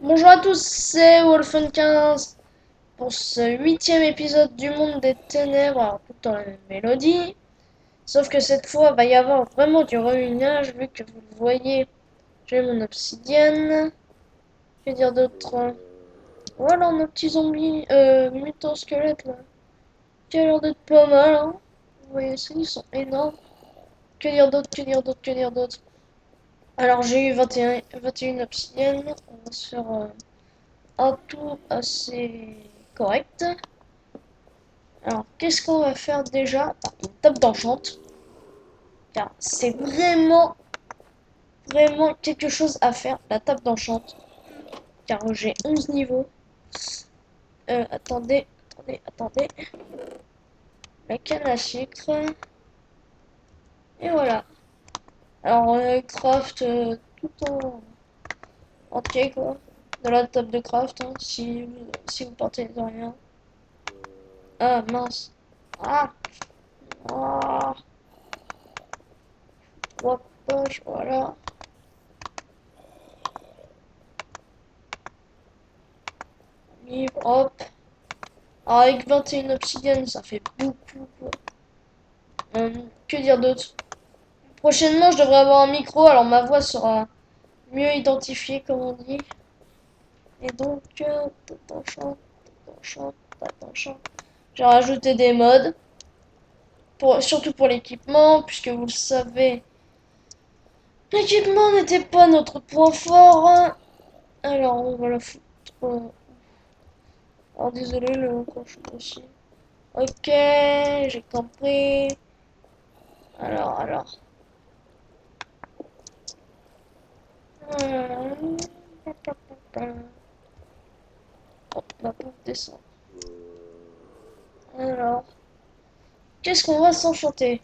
Bonjour à tous, c'est Wolfen15 pour ce huitième épisode du Monde des Ténèbres, alors tout dans la même mélodie. Sauf que cette fois, va y avoir vraiment du remue-ménage, vu que vous le voyez, j'ai mon obsidienne. Que dire d'autre? Voilà nos petits zombies, mutants squelettes là. Qui a l'air d'être pas mal, hein. Vous voyez ça, ils sont énormes. Que dire d'autre, que dire d'autre, que dire d'autre? Alors j'ai eu 21 obsidiennes, on va se faire un tout assez correct. Alors, qu'est-ce qu'on va faire déjà? Une table d'enchante. Car c'est vraiment quelque chose à faire, la table d'enchante. Car j'ai 11 niveaux. Attendez. La canne à sucre. Et voilà. Alors, craft tout en entier, quoi. De la table de craft, hein, si vous partez de rien. Ah, mince. Ah, ah. 3 poches, voilà. Livre, hop. Alors, avec 21 obsidiennes, ça fait beaucoup, quoi. Que dire d'autre? Prochainement, je devrais avoir un micro, alors ma voix sera mieux identifiée, comme on dit. Et donc, t'enchant. J'ai rajouté des mods, surtout pour l'équipement, puisque vous le savez, l'équipement n'était pas notre point fort, hein. Alors, on va la foutre. Alors, désolé, le cochon aussi. Ok, j'ai compris. Alors. Hop, on va pas descendre. Alors, qu'est-ce qu'on va s'enchanter?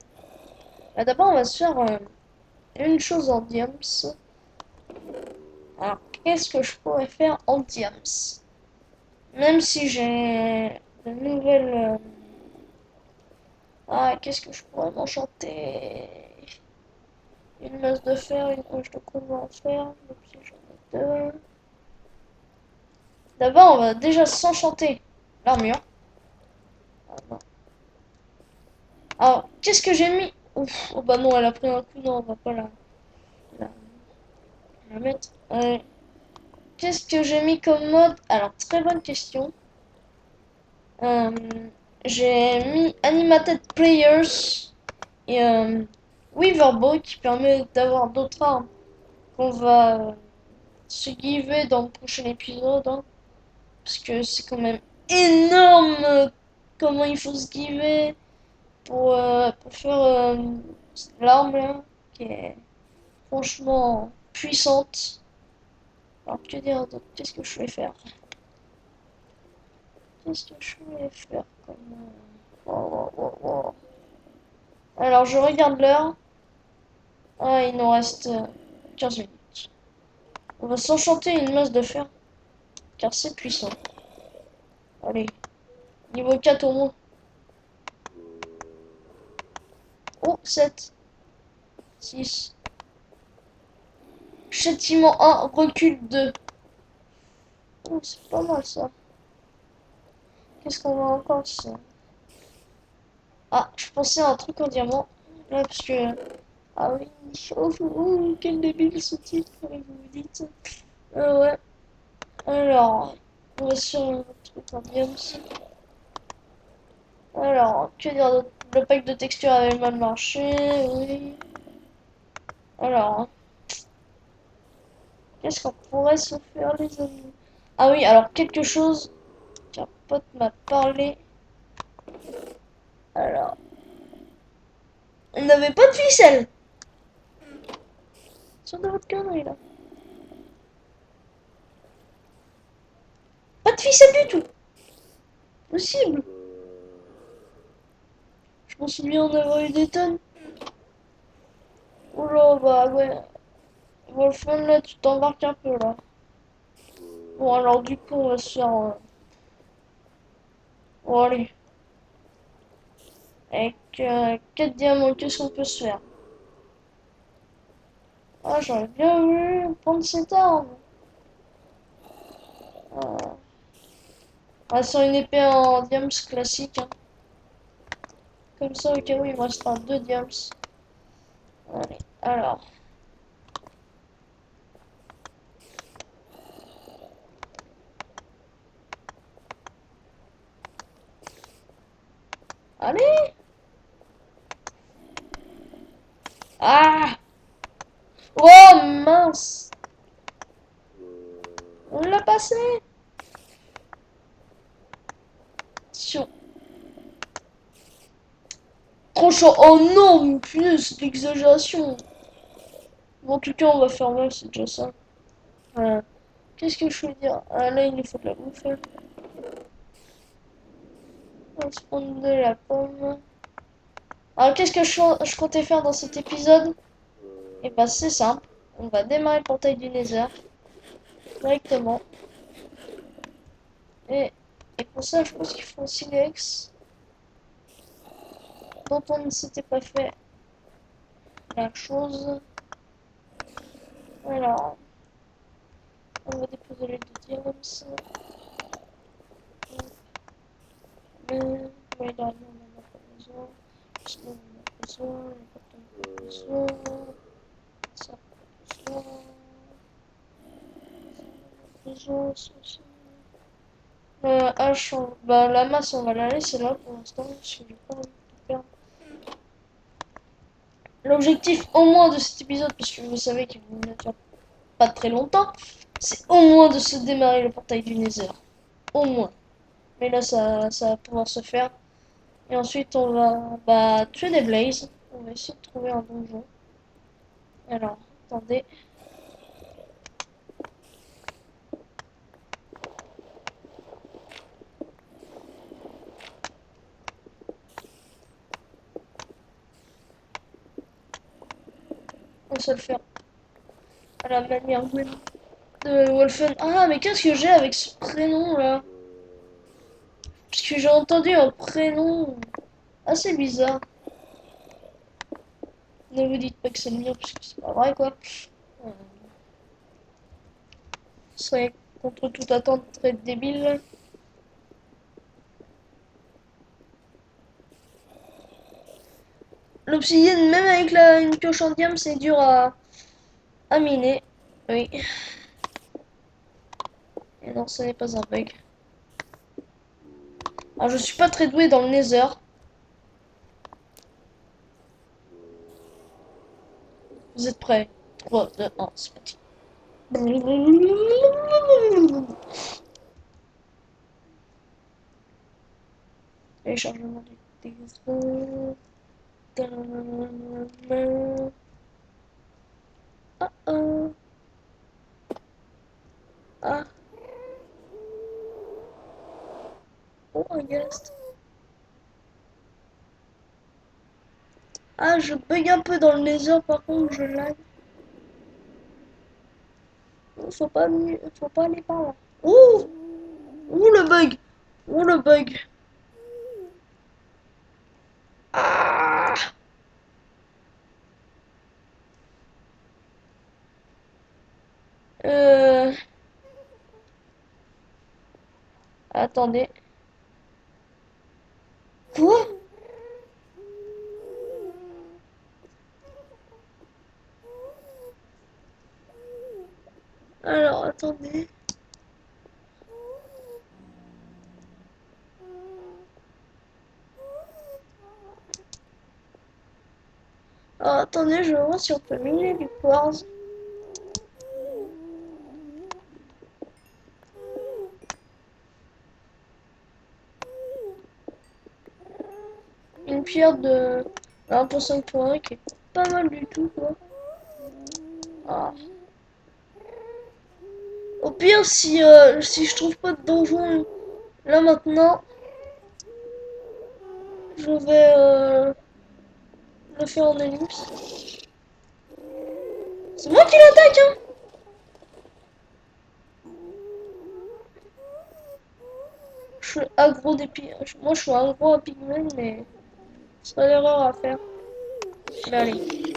Bah, d'abord, on va se faire une chose en diams. Alors, qu'est-ce que je pourrais faire en diams? Même si j'ai de nouvelles... Ah, qu'est-ce que je pourrais m'enchanter? Une masse de fer, une poche de colle, on va en faire. Même si j'en ai deux. D'abord, on va déjà s'enchanter l'armure. Ah, non. Alors, qu'est-ce que j'ai mis? Ouf, oh bah non, elle a pris un coup, non, on va pas la, la mettre. Qu'est-ce que j'ai mis comme mode? Alors, très bonne question. Euh, j'ai mis Animated Players et Weaverbow qui permet d'avoir d'autres armes qu'on va se giver dans le prochain épisode, hein, parce que c'est quand même énorme comment il faut se giver pour faire l'arme là, qui est franchement puissante. Alors que dire d'autre? Qu'est-ce que je vais faire? Qu'est-ce que je vais faire comme... Oh. Alors je regarde l'heure. Ah, il nous reste 15 minutes. On va s'enchanter une masse de fer, car c'est puissant. Allez, niveau 4 au moins. Oh, 7, 6. Châtiment 1, recul 2. Oh, c'est pas mal ça. Qu'est-ce qu'on va encore ça? Ah, je pensais à un truc en diamant. Là, parce que... Ah oui, quel débile ce titre, vous me dites. Ouais. Alors, on va sur un truc en diamant. Alors, que dire d'autre? Le pack de texture avait mal marché, oui. Alors, qu'est-ce qu'on pourrait se faire, les amis? Ah oui, alors, quelque chose qu'un pote m'a parlé. Alors, on n'avait pas de ficelle sur de votre connerie, là. Pas de ficelle du tout. Possible. Je m'en souviens en avoir eu des tonnes. Oh là, bah ouais. Wolfman, là, tu t'embarques un peu, là. Bon, alors, du coup, on va se faire... Bon, allez. Avec 4 diamants, qu'est-ce qu'on peut se faire? Ah, j'aurais bien voulu prendre cette arme. Ah, c'est une épée en diams classique. Hein. Comme ça, au cas où, il me restera 2 diams. Allez, alors. Allez! Ah! Oh mince! On l'a passé! Sur... Trop chaud! Oh non! Mais punaise, c'est de l'exagération! Bon, en tout cas, on va faire mal, c'est déjà ça. Voilà. Qu'est-ce que je veux dire? Ah, là, il nous faut de la bouffe. On va se prendre de la pomme. Alors, qu'est-ce que je comptais faire dans cet épisode? Et bah, c'est simple. On va démarrer le portail du Nether. Directement. Et, et pour ça, je pense qu'il faut un silex. Dont on ne s'était pas fait la chose. Alors, on va déposer les 2 diams. Mais là, on n'en a pas besoin. Sinon, on en a besoin. On a pas besoin. Ça, on a besoin. Ça aussi. H, bah, la masse, on va la laisser là pour l'instant. Parce que j'ai pas envie de tout perdre. L'objectif, au moins, de cet épisode, parce que vous savez qu'il ne dure pas très longtemps, c'est au moins de se démarrer le portail du Nether. Au moins. Mais là, ça va pouvoir se faire. Et ensuite, on va tuer des blazes. On va essayer de trouver un donjon. Alors, attendez. On va se le faire à la manière de Wolfen. Ah, mais qu'est-ce que j'ai avec ce prénom là? Parce que j'ai entendu un prénom assez bizarre. Ne vous dites pas que c'est le mien, parce que c'est pas vrai quoi. Euh, Ce serait contre toute attente très débile. L'obsidienne, même avec une pioche en diamant, c'est dur à miner. Oui. Et non, ce n'est pas un bug. Alors, je suis pas très doué dans le Nether. Vous êtes prêts? 3, 2, 1, c'est parti. Téléchargement du texte. Ah ah. Ah. Oh, un guest. Ah, je bug un peu dans le Nether, par contre, je lag. Faut pas aller par là. Ouh! Ouh, le bug! Ouh, le bug! Ah! Euh... Attendez. Quoi? Alors, attendez. Alors, attendez, je vais voir si on peut miner du quartz. Une pierre de 1.5.1 qui est pas mal du tout, quoi. Ah. Au pire, si je trouve pas de donjon là maintenant, je vais le faire en ellipse. C'est moi qui l'attaque, hein! Je suis aggro des Moi, je suis aggro à pigmen, mais ce serait l'erreur à faire. Mais allez.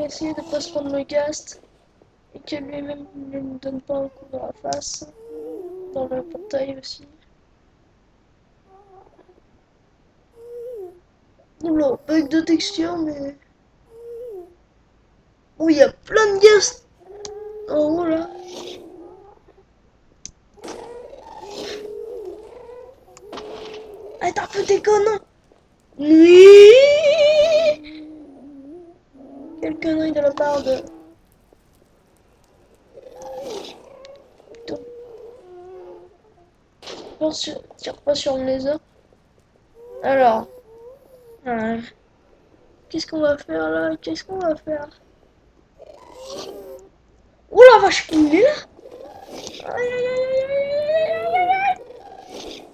essayer de pas se prendre le gast et que lui-même ne nous donne pas un coup dans la face. Dans le portail aussi. Oula, bug de texture, mais. Oh, il y a plein de ghasts en haut là. Arrête un peu tes conneries. Oui. Quelle connerie de la part de. Putain. Tire pas sur le laser. Alors. Qu'est-ce qu'on va faire là? Qu'est-ce qu'on va faire? Oh la vache, il est là! Aïe aïe aïe aïe aïe aïe aïe aïe.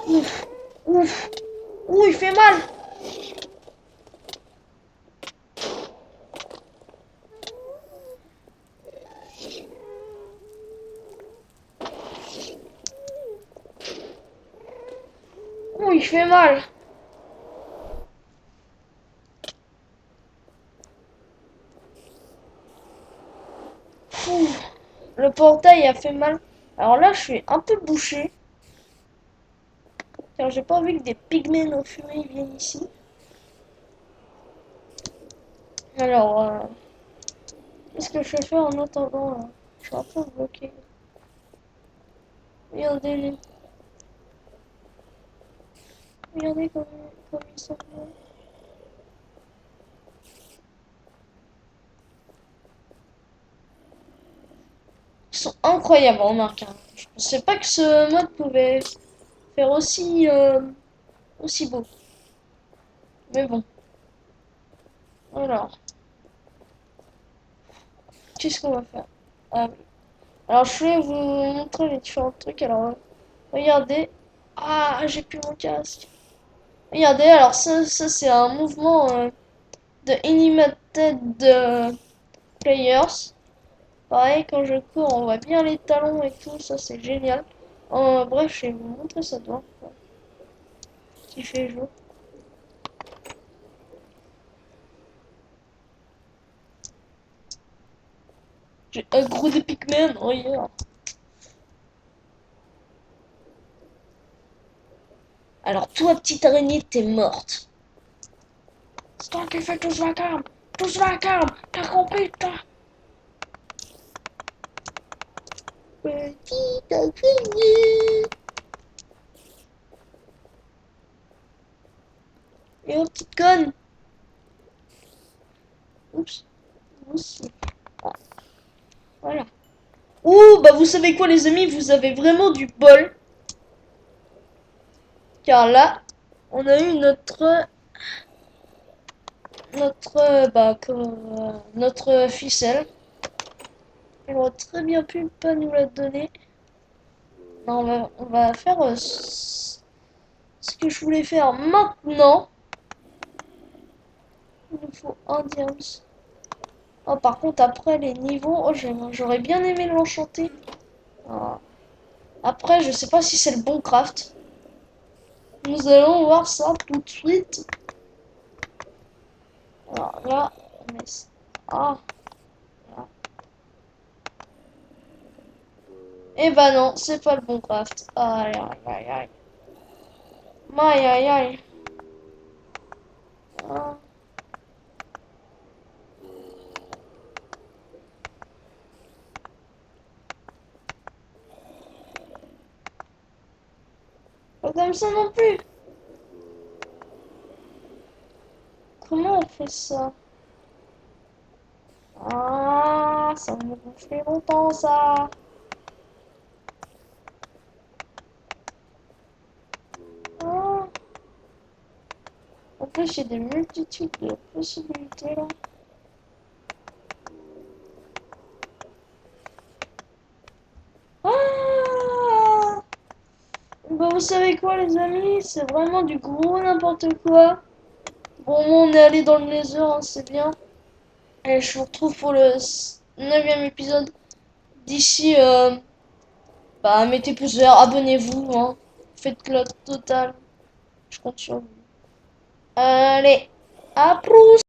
Ouf, ouf, ouh, il fait mal! Ouh, il fait mal! Ouh, le portail a fait mal. Alors là, je suis un peu bouché. Car j'ai pas envie que des pygmées enfumés viennent ici. Alors, qu'est-ce que je fais en attendant là? Je suis un peu bloqué. Regardez-les. Regardez comme ils sont beaux. Ils sont incroyables, remarque. Hein. Je pensais pas que ce mode pouvait faire aussi beau. Mais bon. Alors, qu'est-ce qu'on va faire? Ah oui. Alors, je vais vous montrer les différents trucs. Alors, regardez. Ah, j'ai plus mon casque. Regardez, alors ça c'est un mouvement de Animated Players. Pareil, quand je cours, on voit bien les talons et tout. Ça, c'est génial. Bref, je vais vous montrer ça dehors. Qui fait jour. J'ai un gros de Pikmin, regarde. Alors toi, petite araignée, t'es morte. C'est toi qui fais tout ce vacarme. Tout ce vacarme. T'as compris, toi? Petite araignée. Et oh, petite conne. Oups. Aussi. Ah, voilà. Ouh, bah vous savez quoi les amis, vous avez vraiment du bol. Car là, on a eu notre ficelle. Elle aurait très bien pu pas nous la donner. Non, on va faire ce que je voulais faire maintenant. Il nous faut un diams. Oh, par contre, après les niveaux, oh, j'aurais bien aimé l'enchanter. Ah. Après, je sais pas si c'est le bon craft. Nous allons voir ça tout de suite. Alors là, on met... Ah. Eh ben non, c'est pas le bon craft. Aïe aïe aïe aïe. Aïe aïe aïe. Ah. Pas comme ça non plus. Comment on fait ça? Ah, ça me fait longtemps ça. Ah. En plus, il y a des multitudes de possibilités là. Ah. Bah, vous savez quoi, les amis? C'est vraiment du gros n'importe quoi. Bon, on est allé dans le Nether, hein, c'est bien. Et je vous retrouve pour le 9e épisode. D'ici, bah, mettez pouce vert, abonnez-vous, hein. Faites la totale. Je compte sur vous. Allez, à plus!